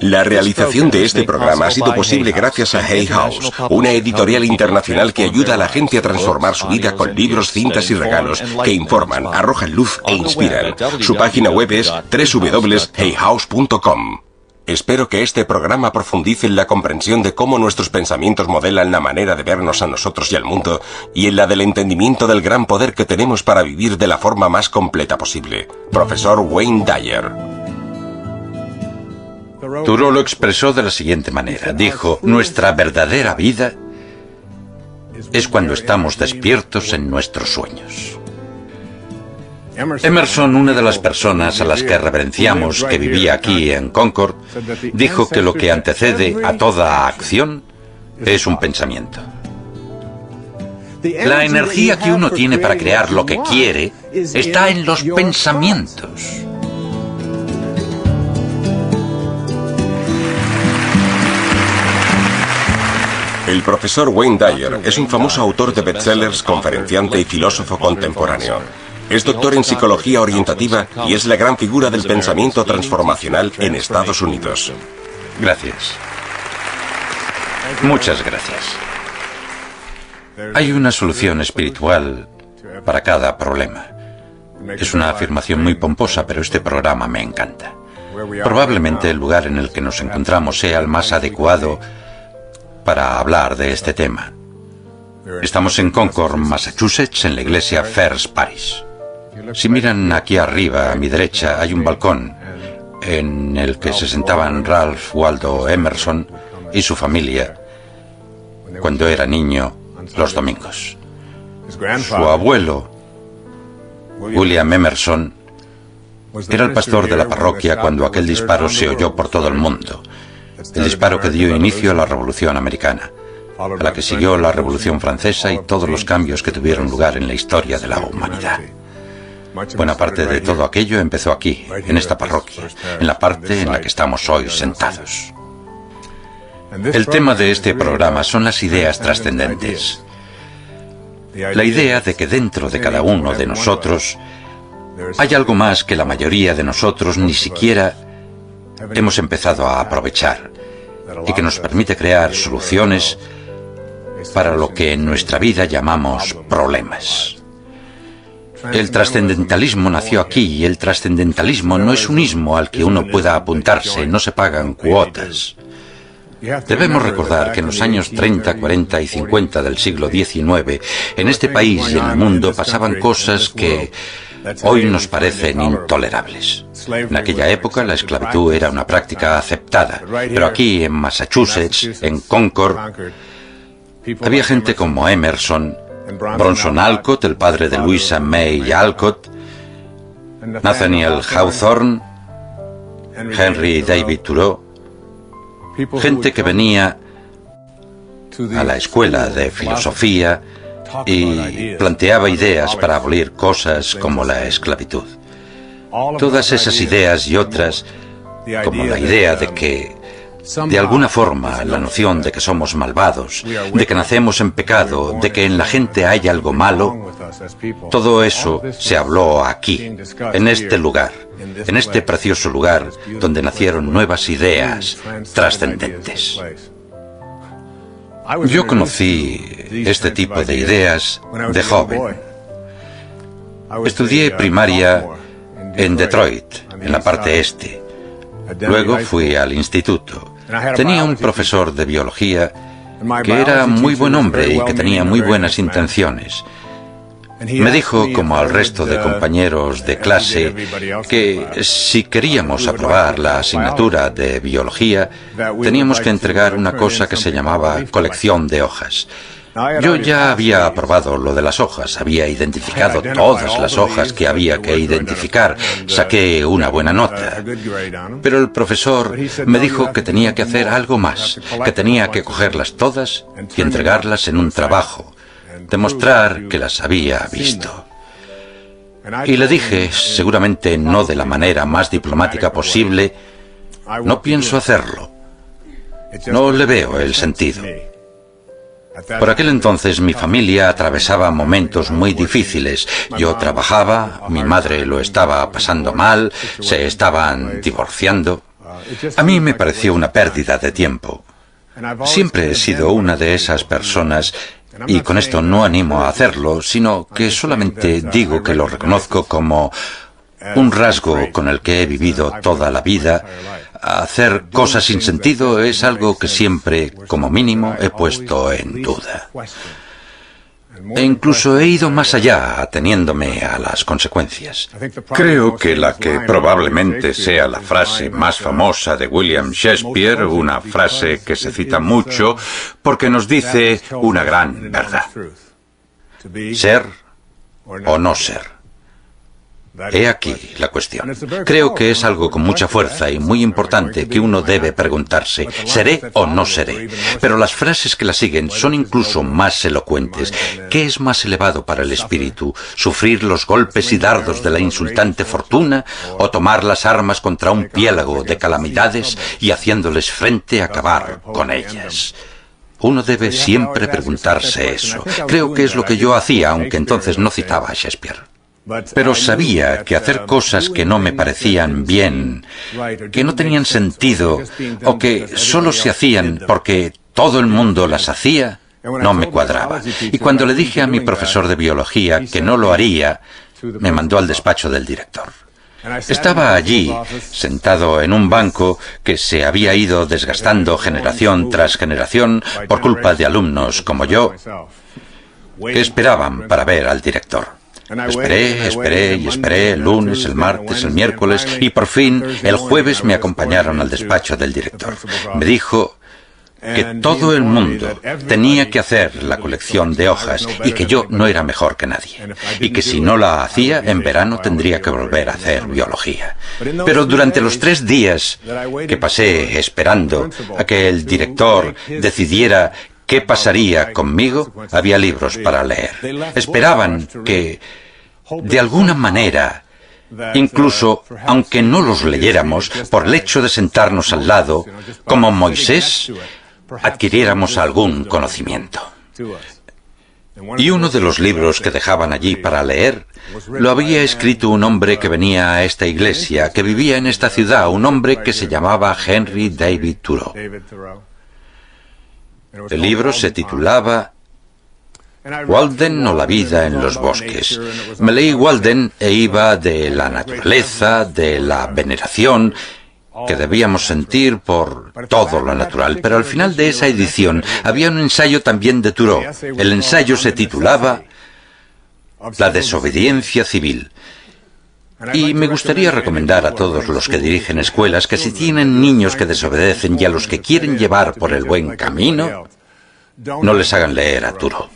La realización de este programa ha sido posible gracias a Hay House, una editorial internacional que ayuda a la gente a transformar su vida con libros, cintas y regalos que informan, arrojan luz e inspiran. Su página web es www.hayhouse.com. Espero que este programa profundice en la comprensión de cómo nuestros pensamientos modelan la manera de vernos a nosotros y al mundo, y en la del entendimiento del gran poder que tenemos para vivir de la forma más completa posible. Profesor Wayne Dyer. Thoreau lo expresó de la siguiente manera. Dijo, nuestra verdadera vida es cuando estamos despiertos en nuestros sueños. Emerson, una de las personas a las que reverenciamos que vivía aquí en Concord, dijo que lo que antecede a toda acción es un pensamiento. La energía que uno tiene para crear lo que quiere está en los pensamientos. El profesor Wayne Dyer es un famoso autor de bestsellers, conferenciante y filósofo contemporáneo. Es doctor en psicología orientativa y es la gran figura del pensamiento transformacional en Estados Unidos. Gracias. Muchas gracias. Hay una solución espiritual para cada problema. Es una afirmación muy pomposa, pero este programa me encanta. Probablemente el lugar en el que nos encontramos sea el más adecuado para hablar de este tema. Estamos en Concord, Massachusetts, en la iglesia First Parish. Si miran aquí arriba, a mi derecha, hay un balcón en el que se sentaban Ralph Waldo Emerson y su familia cuando era niño los domingos. Su abuelo, William Emerson, era el pastor de la parroquia cuando aquel disparo se oyó por todo el mundo. El disparo que dio inicio a la Revolución Americana, a la que siguió la Revolución Francesa y todos los cambios que tuvieron lugar en la historia de la humanidad. Buena parte de todo aquello empezó aquí, en esta parroquia, en la parte en la que estamos hoy sentados. El tema de este programa son las ideas trascendentes. La idea de que dentro de cada uno de nosotros hay algo más que la mayoría de nosotros ni siquiera hemos empezado a aprovechar y que nos permite crear soluciones para lo que en nuestra vida llamamos problemas. El trascendentalismo nació aquí y el trascendentalismo no es un ismo al que uno pueda apuntarse, no se pagan cuotas. Debemos recordar que en los años 30, 40 y 50 del siglo XIX, en este país y en el mundo pasaban cosas que hoy nos parecen intolerables. En aquella época la esclavitud era una práctica aceptada, pero aquí en Massachusetts, en Concord, había gente como Emerson, Bronson Alcott, el padre de Louisa May Alcott, Nathaniel Hawthorne, Henry David Thoreau, gente que venía a la escuela de filosofía y planteaba ideas para abolir cosas como la esclavitud. Todas esas ideas y otras, como la idea de que, de alguna forma, la noción de que somos malvados, de que nacemos en pecado, de que en la gente hay algo malo, todo eso se habló aquí, en este lugar, en este precioso lugar donde nacieron nuevas ideas trascendentes. Yo conocí este tipo de ideas de joven. Estudié primaria en Detroit, en la parte este. Luego fui al instituto. Tenía un profesor de biología que era muy buen hombre y que tenía muy buenas intenciones. Me dijo, como al resto de compañeros de clase, que si queríamos aprobar la asignatura de biología, teníamos que entregar una cosa que se llamaba colección de hojas. Yo ya había aprobado lo de las hojas, había identificado todas las hojas que había que identificar, saqué una buena nota. Pero el profesor me dijo que tenía que hacer algo más, que tenía que cogerlas todas y entregarlas en un trabajo, demostrar que las había visto. Y le dije, seguramente no de la manera más diplomática posible, no pienso hacerlo. No le veo el sentido. Por aquel entonces mi familia atravesaba momentos muy difíciles. Yo trabajaba, mi madre lo estaba pasando mal, se estaban divorciando. A mí me pareció una pérdida de tiempo. Siempre he sido una de esas personas, y con esto no animo a hacerlo, sino que solamente digo que lo reconozco como un rasgo con el que he vivido toda la vida. Hacer cosas sin sentido es algo que siempre, como mínimo, he puesto en duda. E incluso he ido más allá, ateniéndome a las consecuencias. Creo que la que probablemente sea la frase más famosa de William Shakespeare, una frase que se cita mucho porque nos dice una gran verdad. Ser o no ser. He aquí la cuestión. Creo que es algo con mucha fuerza y muy importante que uno debe preguntarse, ¿seré o no seré? Pero las frases que la siguen son incluso más elocuentes. ¿Qué es más elevado para el espíritu? ¿Sufrir los golpes y dardos de la insultante fortuna o tomar las armas contra un piélago de calamidades y haciéndoles frente acabar con ellas? Uno debe siempre preguntarse eso. Creo que es lo que yo hacía, aunque entonces no citaba a Shakespeare. Pero sabía que hacer cosas que no me parecían bien, que no tenían sentido, o que solo se hacían porque todo el mundo las hacía, no me cuadraba. Y cuando le dije a mi profesor de biología que no lo haría, me mandó al despacho del director. Estaba allí, sentado en un banco que se había ido desgastando generación tras generación por culpa de alumnos como yo, que esperaban para ver al director. Esperé y esperé, el lunes, el martes, el miércoles, y por fin, el jueves me acompañaron al despacho del director. Me dijo que todo el mundo tenía que hacer la colección de hojas y que yo no era mejor que nadie. Y que si no la hacía, en verano tendría que volver a hacer biología. Pero durante los 3 días que pasé esperando a que el director decidiera qué pasaría conmigo, había libros para leer. Esperaban que, de alguna manera, incluso aunque no los leyéramos, por el hecho de sentarnos al lado, como Moisés, adquiriéramos algún conocimiento. Y uno de los libros que dejaban allí para leer lo había escrito un hombre que venía a esta iglesia, que vivía en esta ciudad, un hombre que se llamaba Henry David Thoreau. El libro se titulaba Walden o la vida en los bosques. Me leí Walden e iba de la naturaleza, de la veneración que debíamos sentir por todo lo natural. Pero al final de esa edición había un ensayo también de Thoreau. El ensayo se titulaba La desobediencia civil. Y me gustaría recomendar a todos los que dirigen escuelas que si tienen niños que desobedecen y a los que quieren llevar por el buen camino, no les hagan leer a Thoreau.